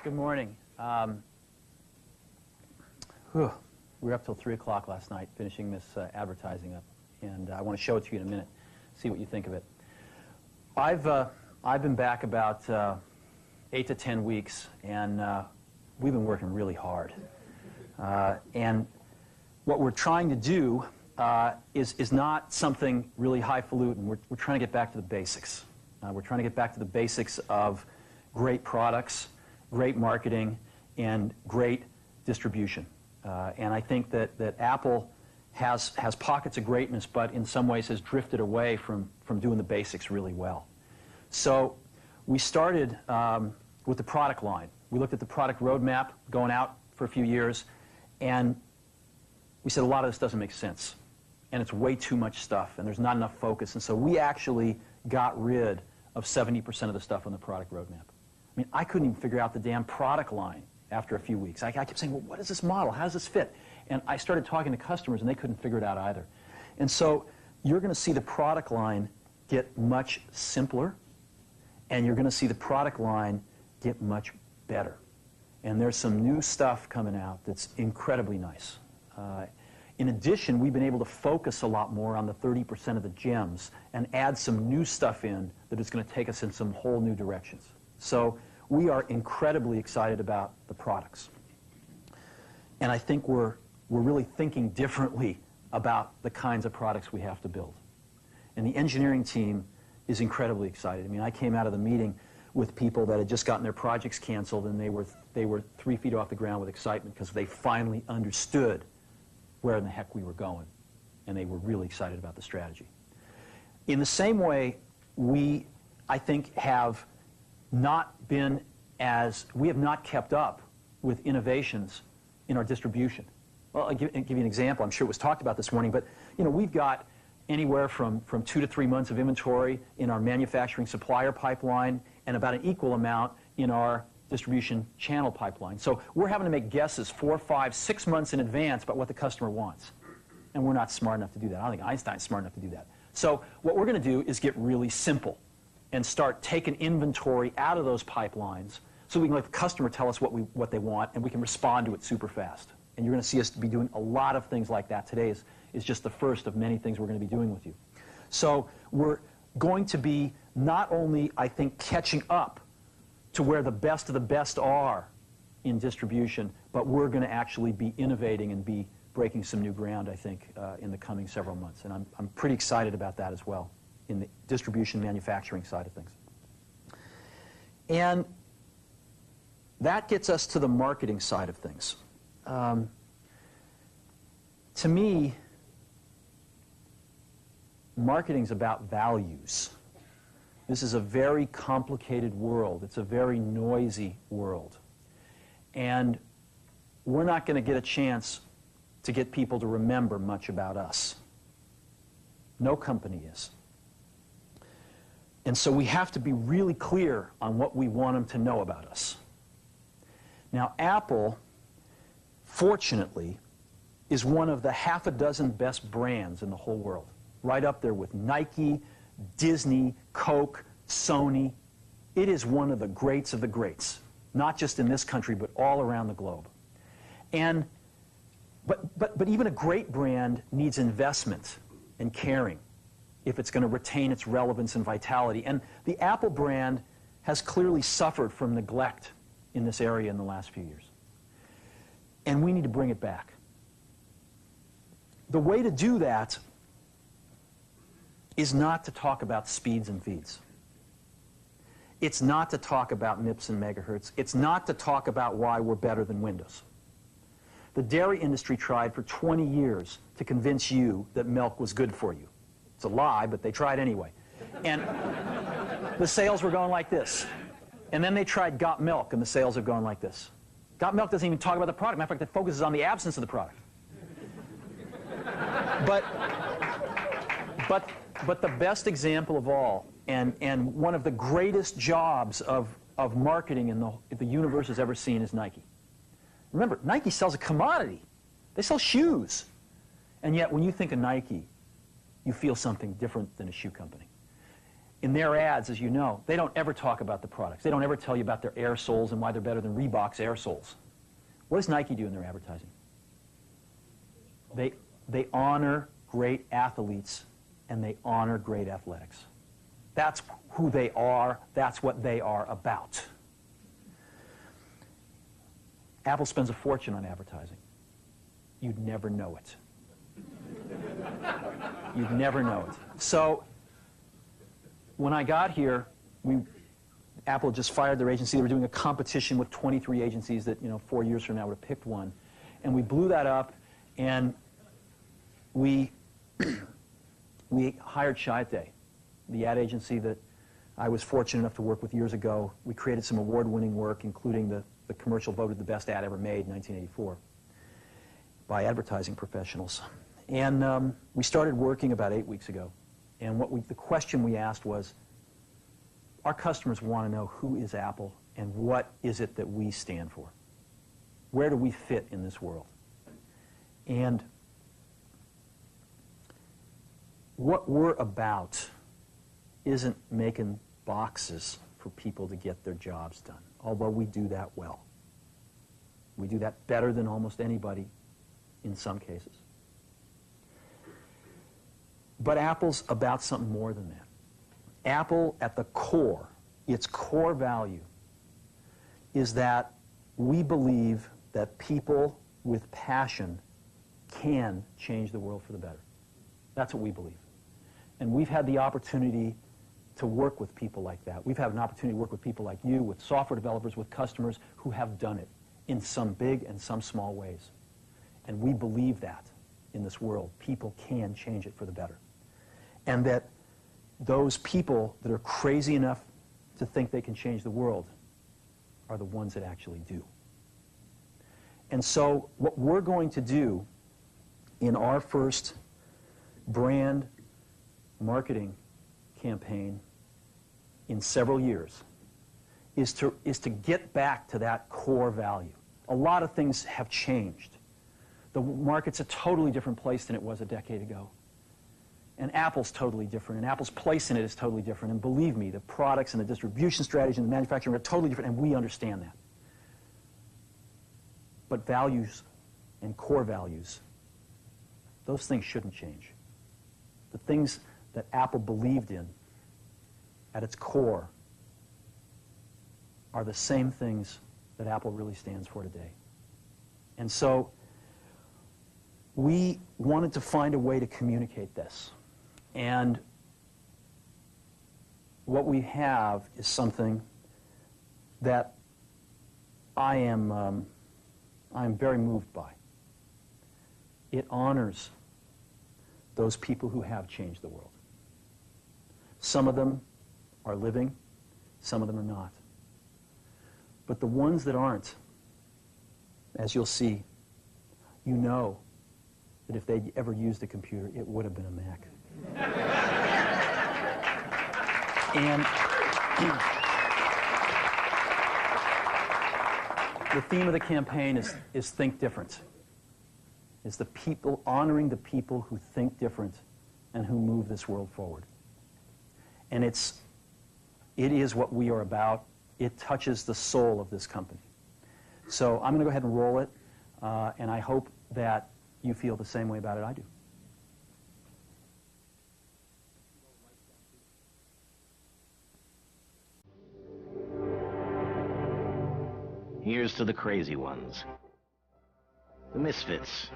Good morning. We were up till 3 o'clock last night finishing this advertising up, and I want to show it to you in a minute, see what you think of it. I've been back about 8 to 10 weeks, and we've been working really hard. And what we're trying to do is not something really highfalutin. We're trying to get back to the basics. We're trying to get back to the basics of great products, great marketing, and great distribution. And I think that Apple has pockets of greatness, but in some ways has drifted away from doing the basics really well. So we started with the product line. We looked at the product roadmap going out for a few years, and we said a lot of this doesn't make sense. And it's way too much stuff, and there's not enough focus. And so we actually got rid of 70% of the stuff on the product roadmap. I mean, I couldn't even figure out the damn product line after a few weeks. I kept saying, well, what is this model? How does this fit? And I started talking to customers, and they couldn't figure it out either. And so you're going to see the product line get much simpler, and you're going to see the product line get much better. And there's some new stuff coming out that's incredibly nice. In addition, we've been able to focus a lot more on the 30% of the gems and add some new stuff in that is going to take us in some whole new directions. So we are incredibly excited about the products. And I think we're really thinking differently about the kinds of products we have to build. And the engineering team is incredibly excited. I mean, I came out of the meeting with people that had just gotten their projects canceled, and they were 3 feet off the ground with excitement because they finally understood where in the heck we were going, and they were really excited about the strategy. In the same way, we, I think, have not kept up with innovations in our distribution. Well, I'll give you an example. I'm sure it was talked about this morning, but we've got anywhere from 2 to 3 months of inventory in our manufacturing supplier pipeline and about an equal amount in our distribution channel pipeline. So we're having to make guesses 4, 5, 6 months in advance about what the customer wants. And we're not smart enough to do that. I don't think Einstein's smart enough to do that. So what we're going to do is get really simple and start taking inventory out of those pipelines so we can let the customer tell us what they want, and we can respond to it super fast. And you're going to see us be doing a lot of things like that. Today is just the first of many things we're going to be doing with you. So we're going to be not only, I think, catching up to where the best of the best are in distribution, but we're going to actually be innovating and be breaking some new ground, I think, in the coming several months. And I'm pretty excited about that as well in the distribution manufacturing side of things. And that gets us to the marketing side of things. To me, marketing's about values. This is a very complicated world. It's a very noisy world. And we're not going to get a chance to get people to remember much about us. No company is. And so we have to be really clear on what we want them to know about us. Now, Apple, fortunately, is one of the half a dozen best brands in the whole world. Right up there with Nike, Disney, Coke, Sony. It is one of the greats of the greats, not just in this country, but all around the globe. But even a great brand needs investment and caring if it's going to retain its relevance and vitality. And the Apple brand has clearly suffered from neglect in this area in the last few years. And we need to bring it back. The way to do that is not to talk about speeds and feeds. It's not to talk about MIPS and megahertz. It's not to talk about why we're better than Windows. The dairy industry tried for 20 years to convince you that milk was good for you. It's a lie, but they tried anyway. And the sales were going like this. And then they tried Got Milk, and the sales have gone like this. Got Milk doesn't even talk about the product. Matter of fact, it focuses on the absence of the product. But the best example of all, and one of the greatest jobs of marketing the universe has ever seen is Nike. Remember, Nike sells a commodity. They sell shoes. And yet, when you think of Nike, you feel something different than a shoe company. in their ads, as you know, they don't ever talk about the products. They don't ever tell you about their air soles and why they're better than Reebok's air soles. What does Nike do in their advertising? They honor great athletes and they honor great athletics. That's who they are. That's what they are about. Apple spends a fortune on advertising. You'd never know it. You'd never know it. So when I got here, Apple just fired their agency. They were doing a competition with 23 agencies that, 4 years from now would have picked one. And we blew that up, and we hired Chiat, the ad agency that I was fortunate enough to work with years ago. We created some award-winning work, including the commercial voted the best ad ever made in 1984 by advertising professionals. And we started working about 8 weeks ago. And the question we asked was, our customers want to know who is Apple and what is it that we stand for? Where do we fit in this world? And what we're about isn't making boxes for people to get their jobs done, although we do that well. We do that better than almost anybody in some cases. But Apple's about something more than that. Apple, at the core, its core value, is that we believe that people with passion can change the world for the better. That's what we believe. And we've had the opportunity to work with people like that. We've had an opportunity to work with people like you, with software developers, with customers who have done it in some big and some small ways. And we believe that in this world, people can change it for the better. And that those people that are crazy enough to think they can change the world are the ones that actually do. And so what we're going to do in our first brand marketing campaign in several years is to get back to that core value. A lot of things have changed. The market's a totally different place than it was a decade ago. And Apple's totally different, and Apple's place in it is totally different. And believe me, the products and the distribution strategy and the manufacturing are totally different, and we understand that. But values and core values, those things shouldn't change. The things that Apple believed in at its core are the same things that Apple really stands for today. And so we wanted to find a way to communicate this. And what we have is something that I am very moved by. It honors those people who have changed the world. Some of them are living, some of them are not. But the ones that aren't, as you'll see, you know that if they'd ever used a computer, it would have been a Mac. And the theme of the campaign is Think Different. It's the people, honoring the people who think different and who move this world forward. And it is what we are about. It touches the soul of this company. So I'm going to go ahead and roll it, and I hope that you feel the same way about it I do. Here's to the crazy ones, the misfits,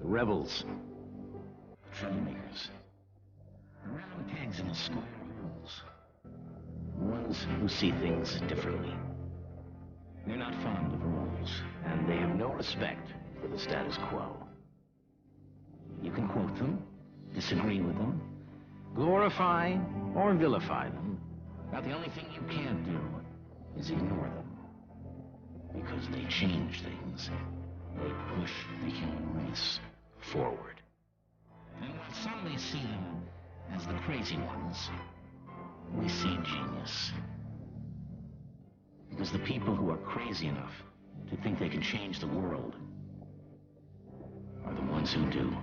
the rebels, the troublemakers, the round pegs in the square holes, the ones who see things differently. They're not fond of rules, and they have no respect for the status quo. You can quote them, disagree with them, glorify or vilify them, but the only thing you can't do is ignore them. Because they change things. They push the human race forward. And while some may see them as the crazy ones, we see genius. Because the people who are crazy enough to think they can change the world are the ones who do.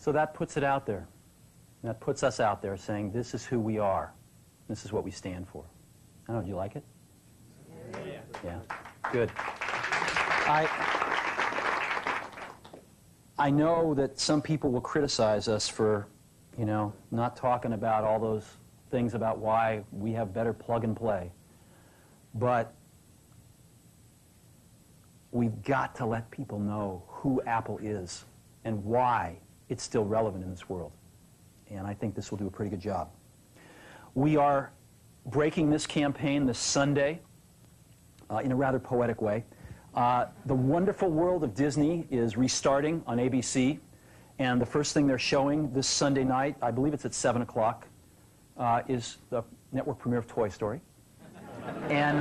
So that puts it out there. That puts us out there saying this is who we are. This is what we stand for. I don't know, do you like it? Yeah. Yeah. Good. I know that some people will criticize us for, you know, not talking about all those things about why we have better plug and play. But we've got to let people know who Apple is and why it's still relevant in this world. And I think this will do a pretty good job. We are breaking this campaign this Sunday in a rather poetic way. The Wonderful World of Disney is restarting on ABC, and the first thing they're showing this Sunday night, I believe it's at 7 o'clock, is the network premiere of Toy Story. And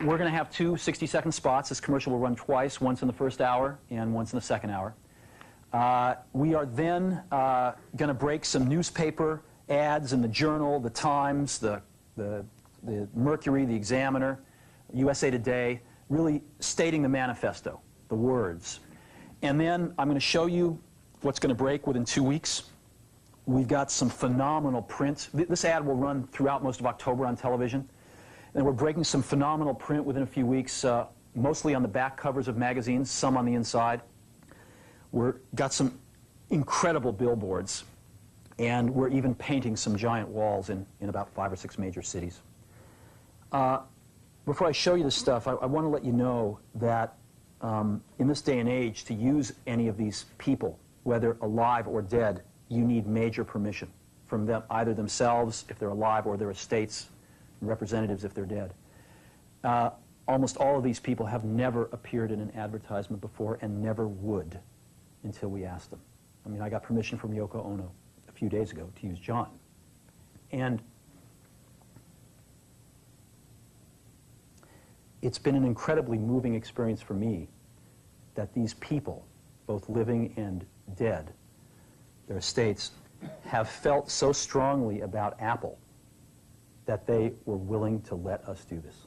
we're going to have two 60-second spots. This commercial will run twice, once in the first hour and once in the second hour. We are then going to break some newspaper ads in the Journal, the Times, the Mercury, the Examiner, USA Today, really stating the manifesto, the words. And then I'm going to show you what's going to break within 2 weeks. We've got some phenomenal print. This ad will run throughout most of October on television. And we're breaking some phenomenal print within a few weeks, mostly on the back covers of magazines, some on the inside. We've got some incredible billboards, and we're even painting some giant walls in about 5 or 6 major cities. Before I show you this stuff, I want to let you know that in this day and age, to use any of these people, whether alive or dead, you need major permission from them, either themselves, if they're alive, or their estates, representatives if they're dead. Almost all of these people have never appeared in an advertisement before and never would until we asked them. I mean, I got permission from Yoko Ono a few days ago to use John. And it's been an incredibly moving experience for me that these people, both living and dead, their estates, have felt so strongly about Apple that they were willing to let us do this.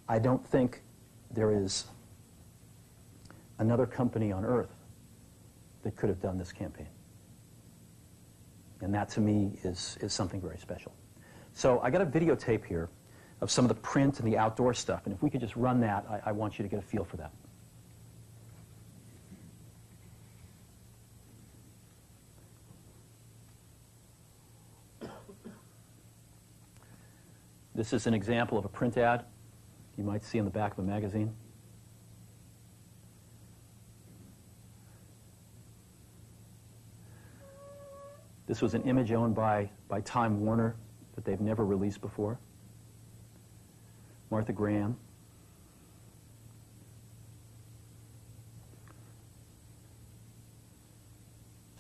I don't think there is another company on earth that could have done this campaign. And that, to me, is something very special. So I got a videotape here of some of the print and the outdoor stuff, and if we could just run that, I want you to get a feel for that. This is an example of a print ad you might see on the back of a magazine. This was an image owned by Time Warner that they've never released before. Martha Graham.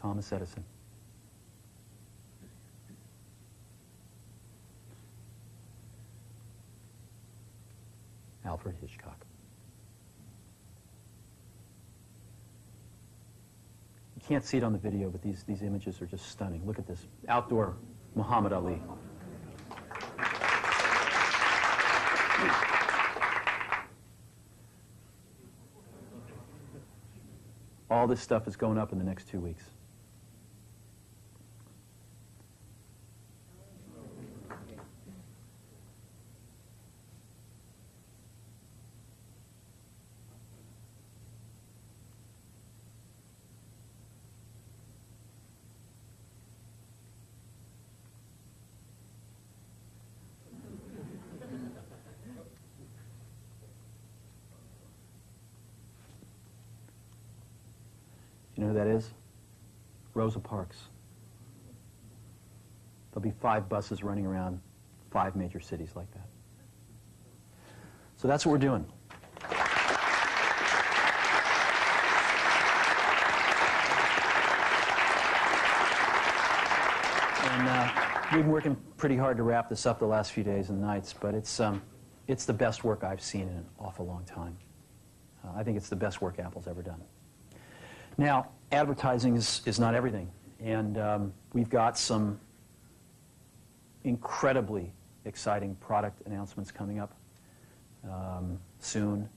Thomas Edison. Alfred Hitchcock. You can't see it on the video, but these images are just stunning. Look at this. Outdoor Muhammad Ali. All this stuff is going up in the next 2 weeks. You know who that is? Rosa Parks. There'll be 5 buses running around 5 major cities like that. So that's what we're doing. And we've been working pretty hard to wrap this up the last few days and nights, but it's the best work I've seen in an awful long time. I think it's the best work Apple's ever done. Now, advertising is not everything, and we've got some incredibly exciting product announcements coming up soon,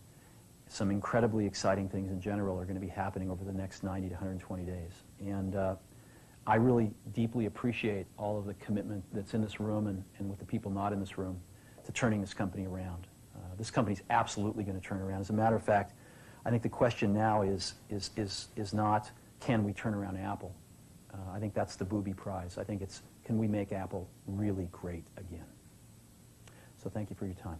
some incredibly exciting things in general are going to be happening over the next 90 to 120 days. And I really deeply appreciate all of the commitment that's in this room and with the people not in this room to turning this company around. This company's absolutely going to turn around. As a matter of fact, I think the question now is not, can we turn around Apple? I think that's the booby prize. I think it's, can we make Apple really great again? So thank you for your time.